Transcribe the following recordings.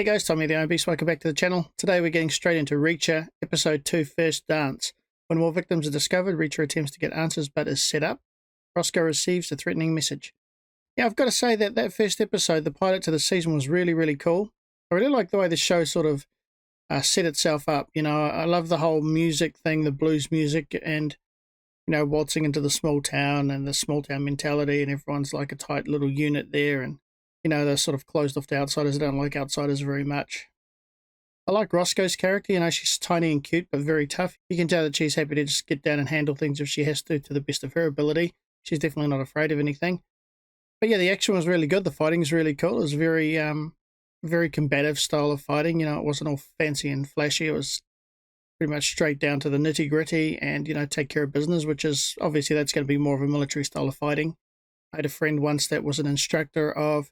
Hey guys, Tommy the Iron Beast, welcome back to the channel. Today we're getting straight into Reacher, Episode 2, First Dance. When more victims are discovered, Reacher attempts to get answers but is set up. Roscoe receives a threatening message. Yeah, I've got to say that first episode, the pilot to the season, was really cool. I really like the way the show sort of set itself up. You know, I love the whole music thing, the blues music, and, you know, waltzing into the small town and the small town mentality, and everyone's like a tight little unit there, and you know, they're sort of closed off to outsiders. They don't like outsiders very much. I like Roscoe's character. You know, she's tiny and cute, but very tough. You can tell that she's happy to just get down and handle things if she has to the best of her ability. She's definitely not afraid of anything. But yeah, the action was really good. The fighting was really cool. It was very combative style of fighting. You know, it wasn't all fancy and flashy. It was pretty much straight down to the nitty gritty and, you know, take care of business, which is obviously that's going to be more of a military style of fighting. I had a friend once that was an instructor of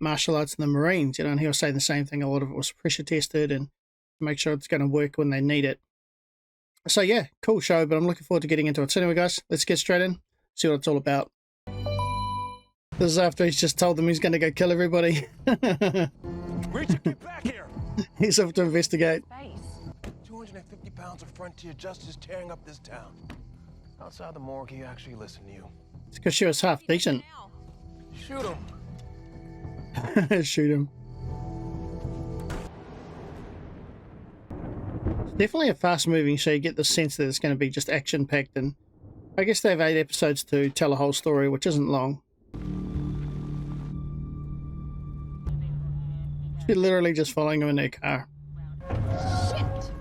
martial arts in the Marines, you know, and he was saying the same thing. A lot of it was pressure tested and make sure it's going to work when they need it. So yeah, cool show, but I'm looking forward to getting into it. So anyway, guys, let's get straight in, see what it's all about. This is after he's just told them he's going to go kill everybody. Richard, get back here! He's off to investigate. 250 pounds of frontier justice tearing up this town. Outside the morgue, he actually listened to you. It's because she was half decent. Shoot him! Shoot him. It's definitely a fast-moving show. You get the sense that it's going to be just action-packed, and I guess they have 8 episodes to tell a whole story, which isn't long. She's literally just following him in her car. Shit!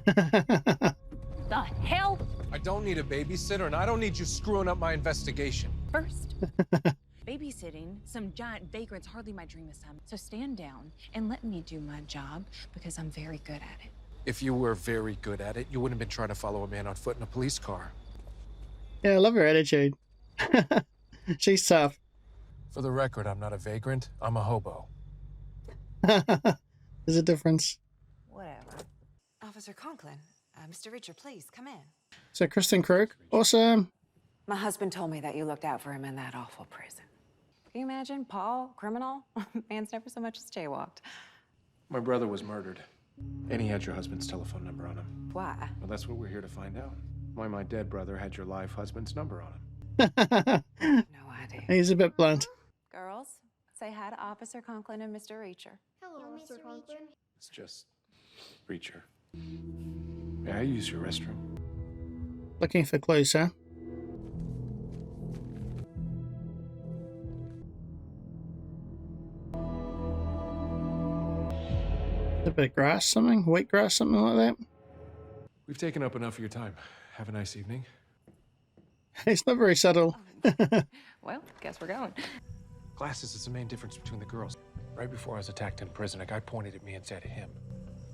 The hell? I don't need a babysitter, and I don't need you screwing up my investigation. First, babysitting some giant vagrant's hardly my dream this time. So stand down and let me do my job because I'm very good at it. If you were very good at it, you wouldn't have been trying to follow a man on foot in a police car. Yeah, I love her attitude. She's tough. For the record, I'm not a vagrant. I'm a hobo. There's a difference. Whatever. Officer Conklin, Mr. Reacher, please come in. So Kristen Krug, awesome. My husband told me that you looked out for him in that awful prison. Can you imagine? Paul, criminal? Man's never so much as jaywalked. My brother was murdered, and he had your husband's telephone number on him. Why? Well, that's what we're here to find out. Why my dead brother had your live husband's number on him. No idea. He's a bit blunt. Girls, say hi to Officer Conklin and Mr. Reacher. Hello, Mr. Conklin. It's just Reacher. May I use your restroom? Looking for clues, huh? A bit of grass, something? Wheat grass, something like that? We've taken up enough of your time. Have a nice evening. It's not very subtle. Well, guess we're going. Glasses is the main difference between the girls. Right before I was attacked in prison, a guy pointed at me and said him.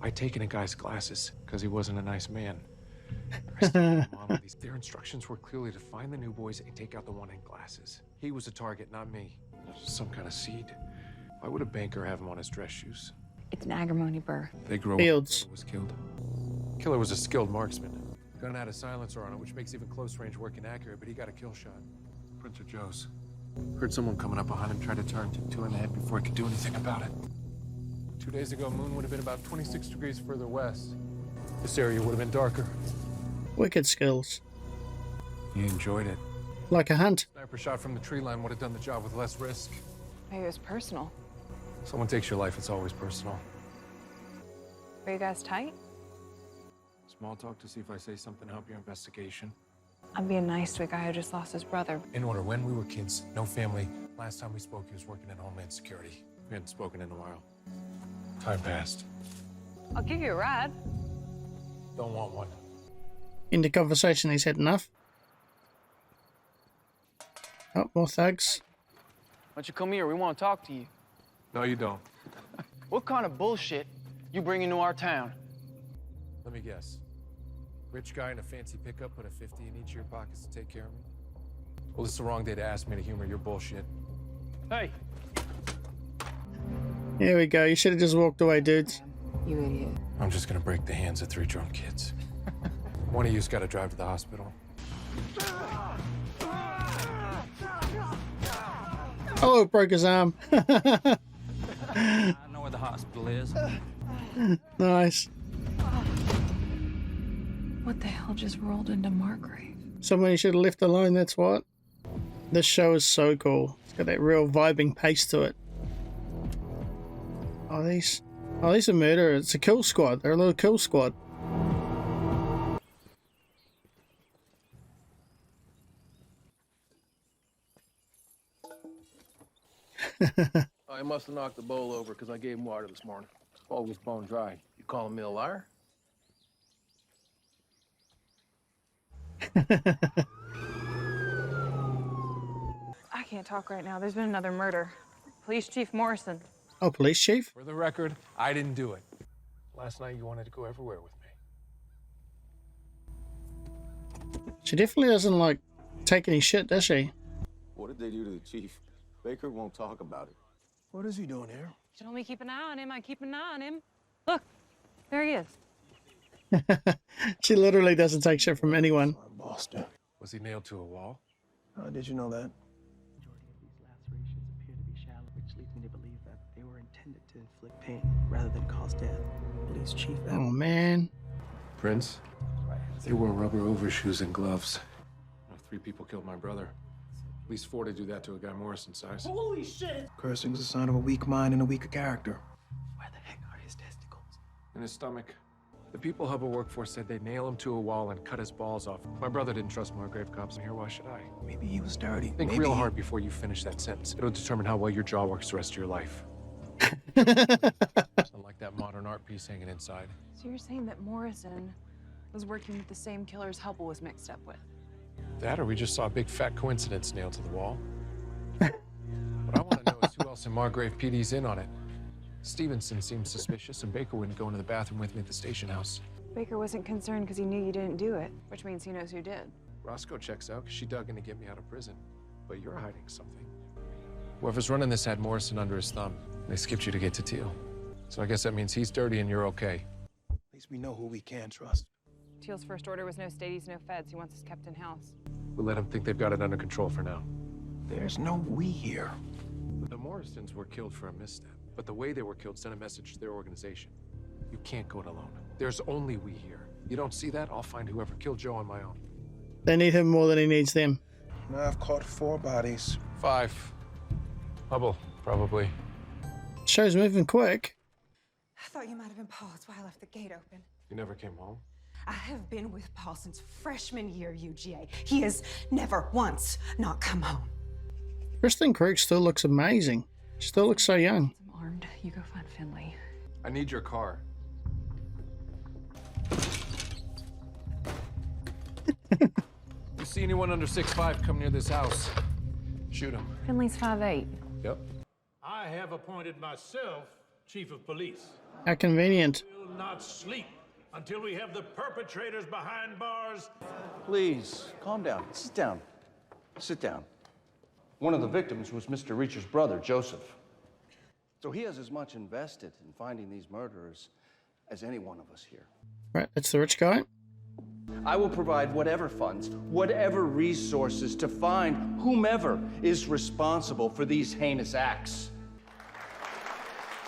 I'd taken a guy's glasses because he wasn't a nice man. I studied them all of these. Their instructions were clearly to find the new boys and take out the one in glasses. He was a target, not me. Some kind of seed. Why would a banker have him on his dress shoes? It's an agrimony burr. They grow Fields. up. Was killed. Killer was a skilled marksman. Gun had a silencer on it, which makes even close range work inaccurate, but he got a kill shot. Printer Joe's. Heard someone coming up behind him try to turn two in the head before he could do anything about it. 2 days ago, moon would have been about 26 degrees further west. This area would have been darker. Wicked skills. He enjoyed it. Like a hunt. Sniper shot from the tree line would have done the job with less risk. Maybe it was personal. Someone takes your life, it's always personal. Are you guys tight? Small talk to see if I say something to help your investigation. I'm being nice to a guy who just lost his brother. In order, when we were kids, no family. Last time we spoke, he was working in Homeland Security. We hadn't spoken in a while. Time passed. I'll give you a ride. Don't want one. In the conversation, he's had enough. Oh, more thugs. Why don't you come here? We want to talk to you. No, you don't. What kind of bullshit you bring into our town? Let me guess. Rich guy in a fancy pickup put a 50 in each of your pockets to take care of me? Well, it's the wrong day to ask me to humor your bullshit. Hey, Here we go. You should have just walked away, dudes. You idiot. I'm just gonna break the hands of 3 drunk kids. One of you's gotta drive to the hospital. Oh, broke his arm. I know where the hospital is. Nice. What the hell just rolled into Margrave? Someone you should have left alone, that's what. This show is so cool. It's got that real vibing pace to it. Oh, these are murderers. It's a kill squad. They're a little kill squad. I must have knocked the bowl over because I gave him water this morning. His bowl was bone dry. You calling me a liar? I can't talk right now. There's been another murder. Police Chief Morrison. Oh, police chief? For the record, I didn't do it. Last night you wanted to go everywhere with me. She definitely doesn't like take any shit, does she? What did they do to the chief? Baker won't talk about it. What is he doing here? You told me keep an eye on him. I keep an eye on him. Look, there he is. She literally doesn't take shit from anyone. I'm Boston. Was he nailed to a wall? How did you know that? Majority of these lacerations appear to be shallow, which leads me to believe that they were intended to inflict pain rather than cause death. Police Chief Oh, man. Prince? They wore rubber overshoes and gloves. 3 people killed my brother. At least 4 to do that to a guy Morrison's size. Holy shit! Cursing's a sign of a weak mind and a weaker character. Where the heck are his testicles? In his stomach. The people Hubble worked for said they'd nail him to a wall and cut his balls off. My brother didn't trust Margrave cops here. Why should I? Maybe he was dirty. Think Maybe real he- hard before you finish that sentence. It'll determine how well your jaw works the rest of your life. Unlike that modern art piece hanging inside. So you're saying that Morrison was working with the same killers Hubble was mixed up with? That, or we just saw a big fat coincidence nailed to the wall. What I want to know is who else in Margrave PD's in on it. Stevenson seems suspicious, and Baker wouldn't go into the bathroom with me at the station house. Baker wasn't concerned because he knew you didn't do it, which means he knows who did. Roscoe checks out because she dug in to get me out of prison. But you're hiding something. Whoever's running this had Morrison under his thumb. They skipped you to get to Teal. So I guess that means he's dirty and you're okay. At least we know who we can trust. Teal's first order was no stadies, no feds. He wants us kept in house. We'll let him think they've got it under control for now. There's no we here. The Morrisons were killed for a misstep, but the way they were killed sent a message to their organization. You can't go it alone. There's only we here. You don't see that? I'll find whoever killed Joe on my own. They need him more than he needs them. Now I've caught 4 bodies. 5. Hubble, probably. Show's moving quick. I thought you might have been Paul. That's why I left the gate open. You never came home? I have been with Paul since freshman year UGA. He has never once not come home. Kristen Krug still looks amazing. She still looks so young. I'm armed. You go find Finley. I need your car. You see anyone under 6'5" come near this house, shoot him. Finley's 5'8". Yep. I have appointed myself chief of police. How convenient. Will not sleep until we have the perpetrators behind bars. Please, calm down. Sit down. Sit down. One of the victims was Mr. Reacher's brother, Joseph. So he has as much invested in finding these murderers as any one of us here. Right, that's the rich guy. I will provide whatever funds, whatever resources to find whomever is responsible for these heinous acts.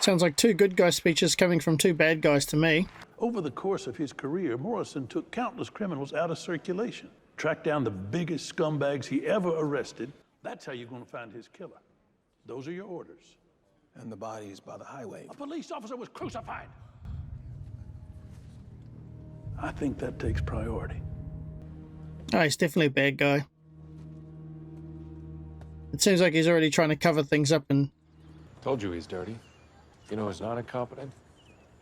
Sounds like 2 good guy speeches coming from 2 bad guys to me. Over the course of his career, Morrison took countless criminals out of circulation, tracked down the biggest scumbags he ever arrested. That's how you're going to find his killer. Those are your orders. And the bodies by the highway. A police officer was crucified. I think that takes priority. Oh, he's definitely a bad guy. It seems like he's already trying to cover things up and... Told you he's dirty. You know who's not incompetent?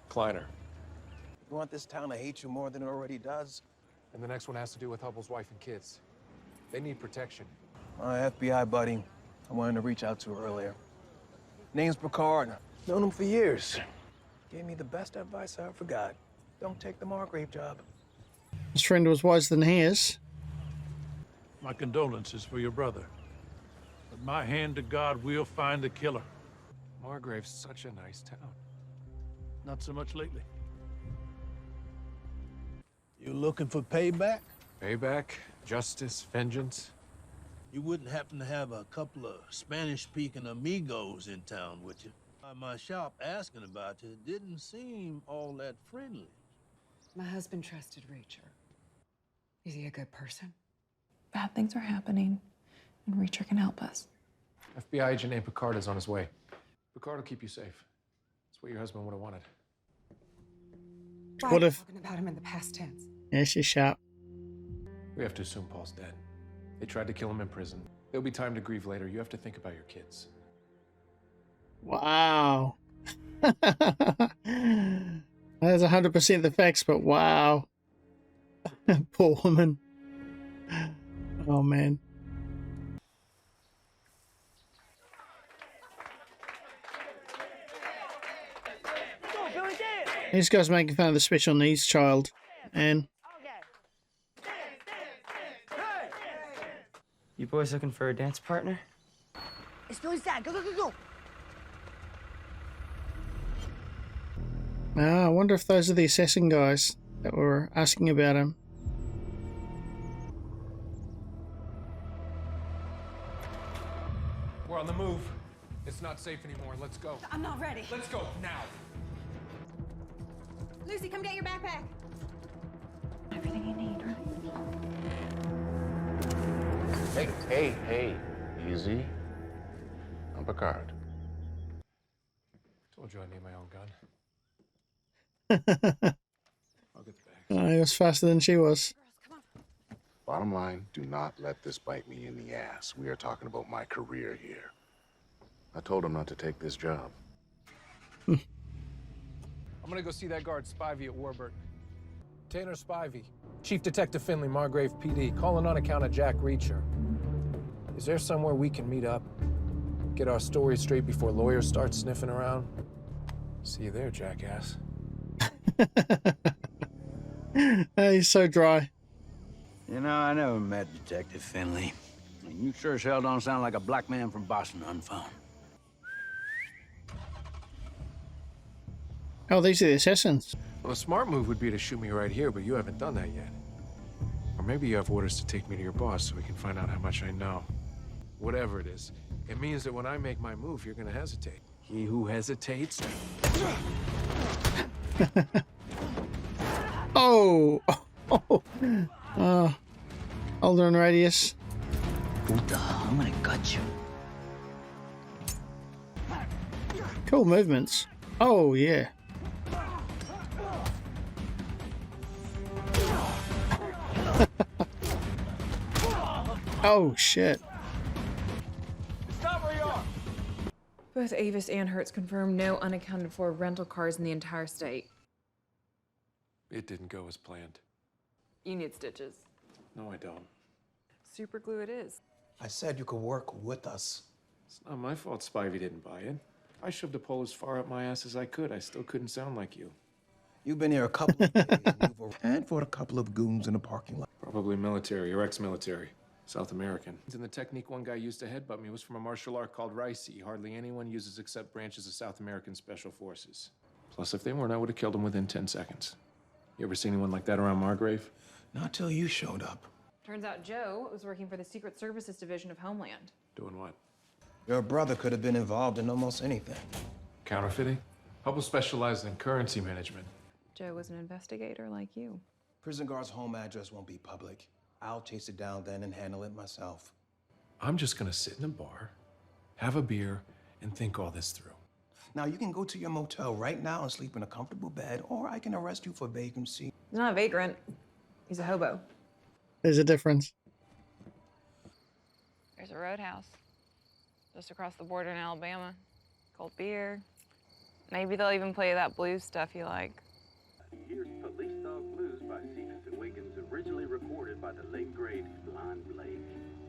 Kleiner. You want this town to hate you more than it already does? And the next one has to do with Hubble's wife and kids. They need protection. My FBI buddy, I wanted to reach out to earlier. Name's Picard. Known him for years. Gave me the best advice I ever got. Don't take the Margrave job. His friend was wiser than he is. My condolences for your brother. But my hand to God, we'll find the killer. Margrave's such a nice town. Not so much lately. You looking for payback? Payback, justice, vengeance. You wouldn't happen to have a couple of Spanish-speaking amigos in town, would you? by my shop asking about you didn't seem all that friendly. My husband trusted Reacher. Is he a good person? Bad things are happening, and Reacher can help us. FBI agent named Picard is on his way. Picard will keep you safe. That's what your husband would have wanted. Why What are you if- talking about him in the past tense? Yeah, she's sharp. We have to assume Paul's dead. They tried to kill him in prison. There'll be time to grieve later. You have to think about your kids. Wow. That's 100% the facts, but wow. Poor woman. Oh, man. These guys making fun of the special needs child. And You boys looking for a dance partner? It's Billy's dad. Go, go, go, go. I wonder if those are the assassin guys that were asking about him. We're on the move. It's not safe anymore. Let's go. I'm not ready. Let's go now. Lucy, come get your backpack. Everything you need, right? Hey, easy. I'm Picard. Told you I need my own gun. I'll get the bag. He was faster than she was. Bottom line, do not let this bite me in the ass. We are talking about my career here. I told him not to take this job. I'm gonna go see that guard Spivey at Warburton. Tanner Spivey, Chief Detective Finley, Margrave PD, calling on account of Jack Reacher. Is there somewhere we can meet up? Get our story straight before lawyers start sniffing around? See you there, jackass. He's so dry. You know, I never met Detective Finley. And you sure as hell don't sound like a black man from Boston unfound. Oh, these are the assassins. Well, a smart move would be to shoot me right here, but you haven't done that yet. Or maybe you have orders to take me to your boss so we can find out how much I know. Whatever it is, it means that when I make my move, you're gonna hesitate. He who hesitates... Oh! Aldrin radius. Puta, I'm gonna gut you. Cool movements. Oh, yeah. Oh, shit. Stop where you are! Both Avis and Hertz confirmed no unaccounted for rental cars in the entire state. It didn't go as planned. You need stitches. No, I don't. Super glue it is. I said you could work with us. It's not my fault Spivey didn't buy it. I shoved a pole as far up my ass as I could. I still couldn't sound like you. You've been here a couple of days, and for a couple of goons in the parking lot. Probably military or ex-military. South American. And the technique one guy used to headbutt me was from a martial art called Ricey. Hardly anyone uses except branches of South American Special Forces. Plus, if they weren't, I would have killed him within 10 seconds. You ever seen anyone like that around Margrave? Not till you showed up. Turns out Joe was working for the Secret Services Division of Homeland. Doing what? Your brother could have been involved in almost anything. Counterfeiting? Hubble specialized in currency management. Joe was an investigator like you. Prison guard's home address won't be public. I'll chase it down then and handle it myself. I'm just gonna sit in a bar, have a beer, and think all this through. Now, you can go to your motel right now and sleep in a comfortable bed, or I can arrest you for vagrancy. He's not a vagrant. He's a hobo. There's a difference. There's a roadhouse just across the border in Alabama. Cold beer. Maybe they'll even play that blues stuff you like. Here's Police Dog Blues by Cephas and Wiggins, originally recorded by the late great Blind Blake.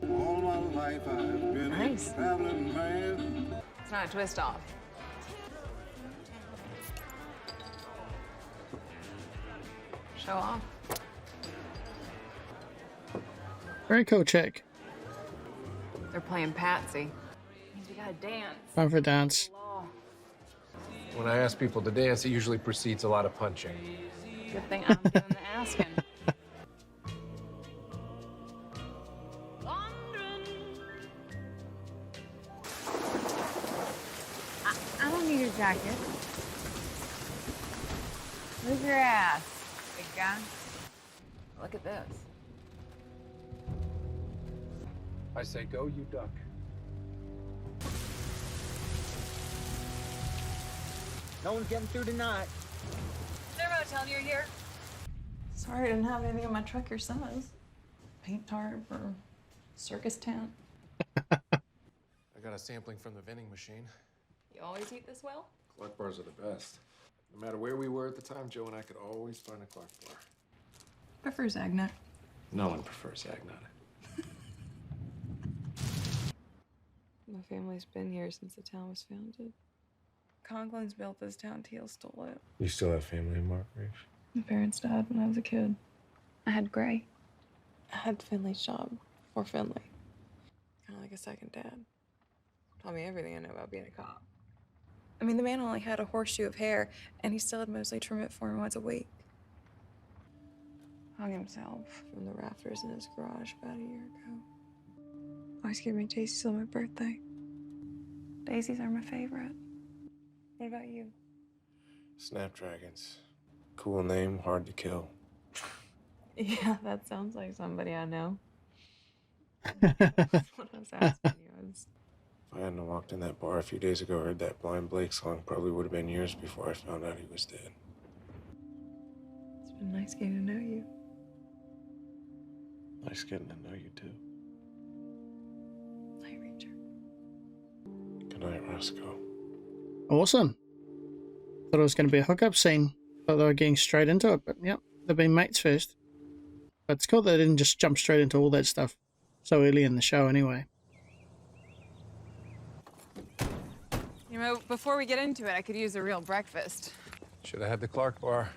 All my life I've been a traveling man. It's not a twist off. Show off. Very cool chick. They're playing Patsy. Means we gotta dance. Time for a dance. When I ask people to dance, it usually precedes a lot of punching. Good thing I'm doing the asking. I don't need your jacket. Move your ass, big guy. Look at this. I say go, you duck. No one's getting through tonight. Is there a motel near here? Sorry I didn't have anything in my truck your size. Paint tarp or circus tent. I got a sampling from the vending machine. You always eat this well? Clark bars are the best. No matter where we were at the time, Joe and I could always find a Clark bar. Prefer Zagnut. No one prefers Agnata. My family's been here since the town was founded. Conklins built this town, Teal stole it. You still have family in Markgrave? My parents died when I was a kid. I had Gray. I had Finley's job before Finley. Kind of like a second dad. Taught me everything I know about being a cop. I mean, the man only had a horseshoe of hair, and he still had mostly trim it for him once a week. Hung himself from the rafters in his garage about a year ago. Always gave me daisies on my birthday. Daisies are my favorite. What about you? Snapdragons. Cool name, hard to kill. Yeah, that sounds like somebody I know. That's what I was asking you. If I hadn't walked in that bar a few days ago, heard that Blind Blake song, probably would have been years before I found out he was dead. It's been nice getting to know you. Nice getting to know you, too. Night, Ranger. Good night, Roscoe. Awesome. Thought it was going to be a hookup scene. Thought they were getting straight into it, but yep, they've been mates first. But it's cool that they didn't just jump straight into all that stuff so early in the show anyway. You know, before we get into it, I could use a real breakfast. Should have had the Clark bar.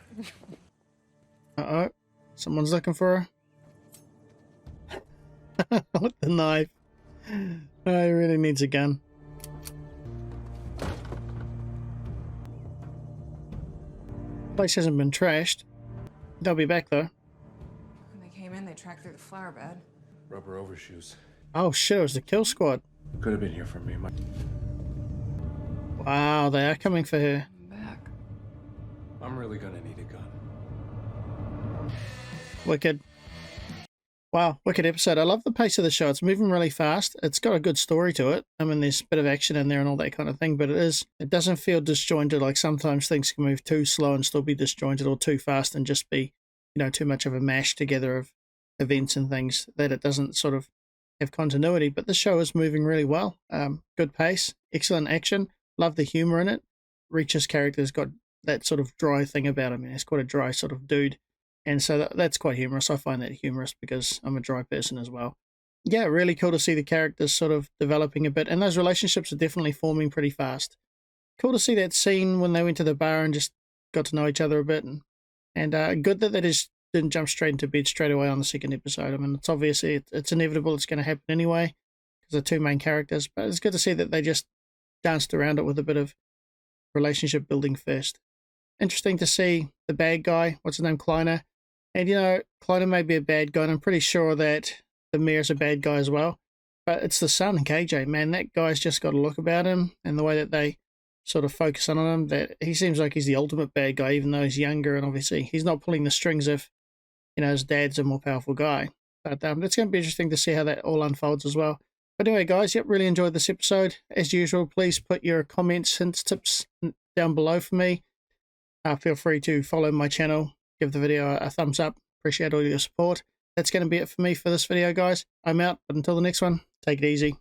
Uh-oh. Someone's looking for her. With the knife. Oh, he really needs a gun. Place hasn't been trashed. They'll be back though. When they came in, they tracked through the flower bed. Rubber overshoes. Oh shit, it was the kill squad. Could have been here for me. Wow, they are coming for her. Back. I'm really gonna need a gun. Wicked. Wow, wicked episode. I love the pace of the show. It's moving really fast. It's got a good story to it. I mean, there's a bit of action in there and all that kind of thing, but it doesn't feel disjointed. Like sometimes things can move too slow and still be disjointed, or too fast and just be, you know, too much of a mash together of events and things that it doesn't sort of have continuity. But the show is moving really well. Good pace, excellent action. Love the humor in it. Reacher's character's got that sort of dry thing about him. He's quite a dry sort of dude. And so that's quite humorous. I find that humorous because I'm a dry person as well. Yeah, really cool to see the characters sort of developing a bit. And those relationships are definitely forming pretty fast. Cool to see that scene when they went to the bar and just got to know each other a bit. And good that they just didn't jump straight into bed straight away on the second episode. I mean, it's obviously, it's inevitable. It's going to happen anyway because the two main characters. But it's good to see that they just danced around it with a bit of relationship building first. Interesting to see the bad guy, what's his name, Kleiner. And, you know, Kleiner may be a bad guy, and I'm pretty sure that the mayor's a bad guy as well. But it's the son, KJ, man. That guy's just got a look about him, and the way that they sort of focus on him, that he seems like he's the ultimate bad guy, even though he's younger, and obviously he's not pulling the strings if, you know, his dad's a more powerful guy. But it's going to be interesting to see how that all unfolds as well. But anyway, guys, yep, really enjoyed this episode. As usual, please put your comments, hints, tips down below for me. Feel free to follow my channel. Give the video a thumbs up. Appreciate all your support. That's going to be it for me for this video, guys. I'm out, but until the next one, take it easy.